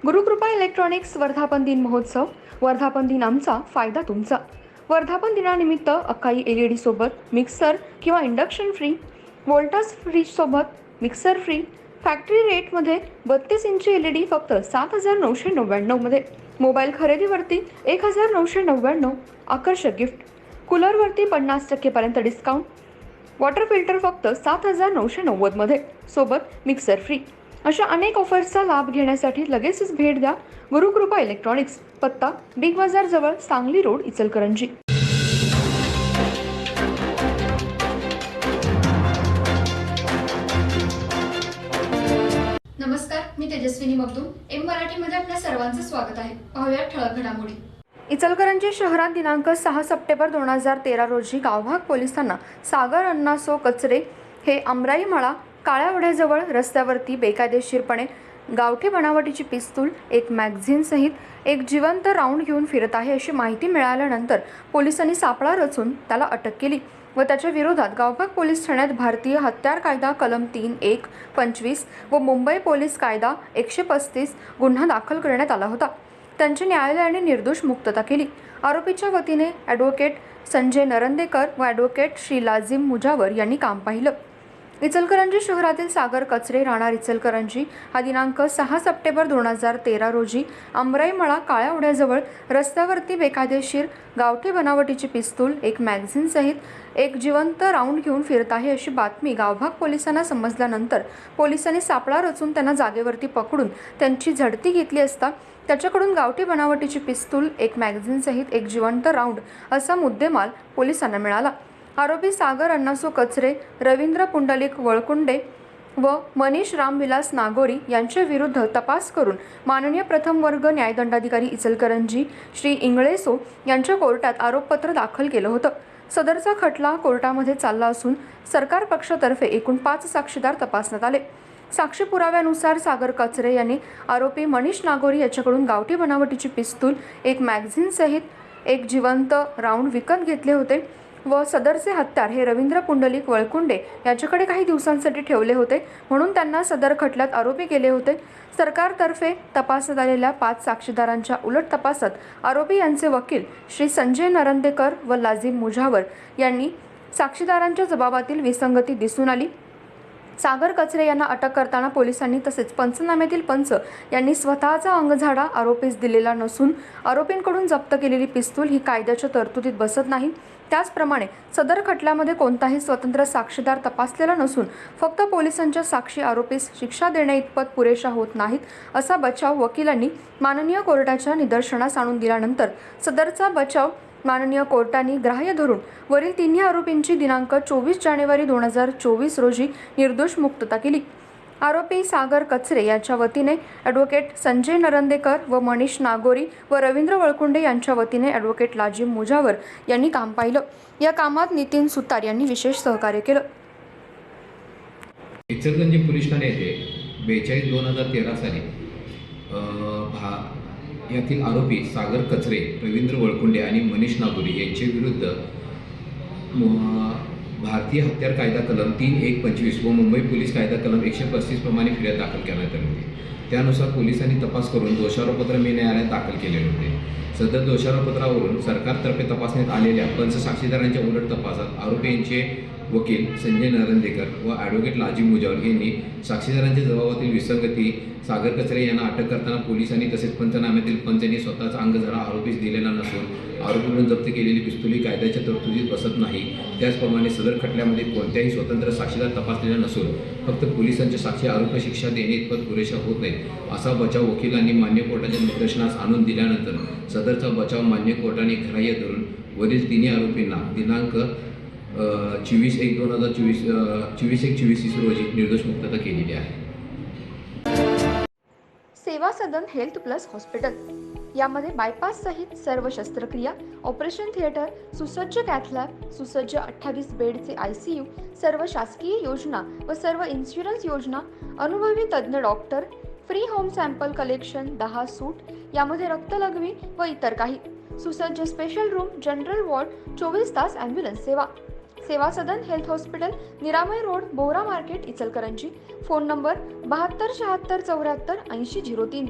Gurukrupa electronics वर्धापन दिन महोत्सव. वर्धापन दिन आमचा, फायदा तुमचा. वर्धापन दिनानिमित्त अकाई LED सोबत मिक्सर किंवा इंडक्शन फ्री, वोल्टास फ्रीज सोबत मिक्सर फ्री. फॅक्टरी रेटमध्ये 32 इंची LED फक्त 7,999 मध्ये. मोबाईल खरेदीवरती 1,999. आकर्षक गिफ्ट. कूलरवरती 50% पर्यंत डिस्काउंट. वॉटर फिल्टर फक्त 7,990 मध्ये, सोबत मिक्सर फ्री. अशा अनेक ऑफर्सचा लाभ घेण्यासाठी लगेचच भेट द्या गुरुकृपा इलेक्ट्रॉनिक्स. पत्ता बिग बाजार जवळ, सांगली रोड, इचलकरंजी. नमस्कार, मी तेजस्विनी मगदूम. एम मराठीमध्ये आपल्या सर्वांचं स्वागत आहे. पाहूया ठळक घडामोडी. इचलकरंजी शहरात दिनांक 6 सप्टेंबर 2013 रोजी गावभाग पोलिसांना सागर अण्णासो कचरे हे आमराई मळा काळ्या ओढ्याजवळ रस्त्यावरती बेकायदेशीरपणे गावठी बनावटीची पिस्तूल, एक मॅगझिन सहित एक जिवंत राऊंड घेऊन फिरत आहे अशी माहिती मिळाल्यानंतर पोलिसांनी सापळा रचून त्याला अटक केली व त्याच्या विरोधात गावभाग पोलीस ठाण्यात भारतीय हत्यार कायदा कलम 3(1)25 व मुंबई पोलीस कायदा 135 गुन्हा दाखल करण्यात आला होता. त्यांची न्यायालयाने निर्दोष मुक्तता केली. आरोपीच्या वतीने ॲडव्होकेट संजय नरंदेकर व ॲडव्होकेट श्री लाजिम मुजावर यांनी काम पाहिलं. इचलकरंजी शहरातील सागर कचरे राहणार इचलकरंजी हा दिनांक 6 सप्टेंबर 2013 रोजी आमराई मळा काळ्या ओढ्याजवळ रस्त्यावरती बेकायदेशीर गावठी बनावटीची पिस्तूल, एक मॅगझिन सहित एक जिवंत राऊंड घेऊन फिरत आहे अशी बातमी गावभाग पोलिसांना समजल्यानंतर पोलिसांनी सापळा रचून त्यांना जागेवरती पकडून त्यांची झडती घेतली असता त्याच्याकडून गावठी बनावटीची पिस्तूल, एक मॅगझिन सहित एक जिवंत राऊंड असा मुद्देमाल पोलिसांना मिळाला. आरोपी सागर अण्णासो कचरे, रवींद्र पुंडलिक वळकुंडे व मनीष रामविलास नागोरी यांच्या विरुद्ध तपास करून माननीय प्रथम वर्ग न्यायदंडाधिकारी इचलकरंजी श्री इंगळेसो यांच्या कोर्टात आरोपपत्र दाखल केलं होतं. सदरचा खटला कोर्टामध्ये चालला असून सरकार पक्षातर्फे एकूण 5 साक्षीदार तपासण्यात आले. साक्षी पुराव्यानुसार सागर कचरे यांनी आरोपी मनीष नागोरी याच्याकडून गावठी बनावटीची पिस्तूल, एक मॅगझिन सहित एक जिवंत राऊंड विकत घेतले होते व सदरचे हत्यार हे रवींद्र पुंडलिक वळकुंडे याच्याकडे काही दिवसांसाठी ठेवले होते म्हणून त्यांना सदर खटल्यात आरोपी केले होते. सरकारतर्फे तपासण्यात आलेल्या 5 साक्षीदारांच्या उलट तपासात आरोपी यांचे वकील श्री संजय नरंदेकर व लाजिम मुजावर यांनी साक्षीदारांच्या जबाबातील विसंगती दिसून आली. सागर कचरे यांना अटक करताना पोलिसांनी तसेच पंचनाम्यातील पंच यांनी स्वतःचा अंगझाडा आरोपीस दिलेला नसून आरोपींकडून जप्त केलेली पिस्तूल ही कायद्याच्या तरतुदीत बसत नाही. त्याचप्रमाणे सदर खटल्यामध्ये कोणताही स्वतंत्र साक्षीदार तपासलेला नसून फक्त पोलिसांच्या साक्षी आरोपीस शिक्षा देण्याइतपत पुरेशा होत नाहीत असा बचाव वकिलांनी माननीय कोर्टाच्या निदर्शनास आणून दिल्यानंतर सदरचा बचाव माननीय कोर्टाने ग्राह्य धरून वरील तिन्ही आरोपींची दिनांक 24 जानेवारी 2024 रोजी निर्दोष मुक्तता केली. आरोपी सागर कचरे यांच्या वतीने ॲडव्होकेट संजय नरंदेकर व मनीष नागोरी व रवींद्र वळकुंडे यांच्या वतीने ॲडव्होकेट लाजिम मुजावर यांनी काम पाहिलं. या कामात नितीन सुतार यांनी विशेष सहकार्य केलं. इचलकरंजी पोलीस ठाणे येथे 42/2013 साली यातील आरोपी सागर कचरे, रवींद्र वळकुंडे आणि मनीष नागोरी यांचे विरुद्ध भारतीय हत्यार कायदा कलम 3(1)25 व मुंबई पोलीस कायदा कलम 135 प्रमाणे फिर्याद दाखल करण्यात आली होती. त्यानुसार पोलिसांनी तपास करून दोषारोपपत्र मी न्यायालयात दाखल केलेले होते. सदर दोषारोपपत्रावरून सरकारतर्फे तपासण्यात आलेल्या पंच साक्षीदारांच्या उलट तपासात आरोपींचे वकील संजय नरंदेकर व ॲडव्होकेट लाजिम मुजावर यांनी साक्षीदारांच्या जबाबातील विसंगती, सागर कचरे यांना अटक करताना पोलिसांनी तसेच पंचनाम्यातील पंचांनी स्वतःचा अंगझाडा आरोपीस दिलेला नसून आरोपीकडून जप्त केलेली पिस्तुली कायद्याच्या तरतुदीत बसत नाही. त्याचप्रमाणे सदर खटल्यामध्ये कोणत्याही स्वतंत्र साक्षीदार तपासलेला नसून फक्त पोलिसांच्या साक्षी आरोपी शिक्षा देणे इतपत पुरेशा होत नाहीत असा बचाव वकिलांनी मान्य कोर्टाच्या निदर्शनास आणून दिल्यानंतर सदरचा बचाव मान्य कोर्टाने ग्राह्य धरून वरील तिन्ही आरोपींना दिनांक 24/1/2024 रोजी निर्दोष मुक्तता केलेली आहे. सेवा सदन हेल्थ प्लस हॉस्पिटल यामध्ये बायपास सहित सर्व शस्त्रक्रिया, ऑपरेशन थिएटर, सुसज्ज कॅथ लॅब, सुसज्ज 28 बेडचे ICU, सर्व शासकीय योजना व सर्व इन्शुरन्स योजना, अनुभवी तज्ज्ञ doctor, free home sample collection, 10 सूट, यामध्ये रक्तलघवी व इतर काही, सुसज्ज स्पेशल रूम, जनरल वॉर्ड, 24 तास ॲम्ब्युलन्स सेवा. सेवा सदन हेल्थ हॉस्पिटल, निरामय road, Bohra market, Ichalkaranji. Phone number 72 76 74 80 03.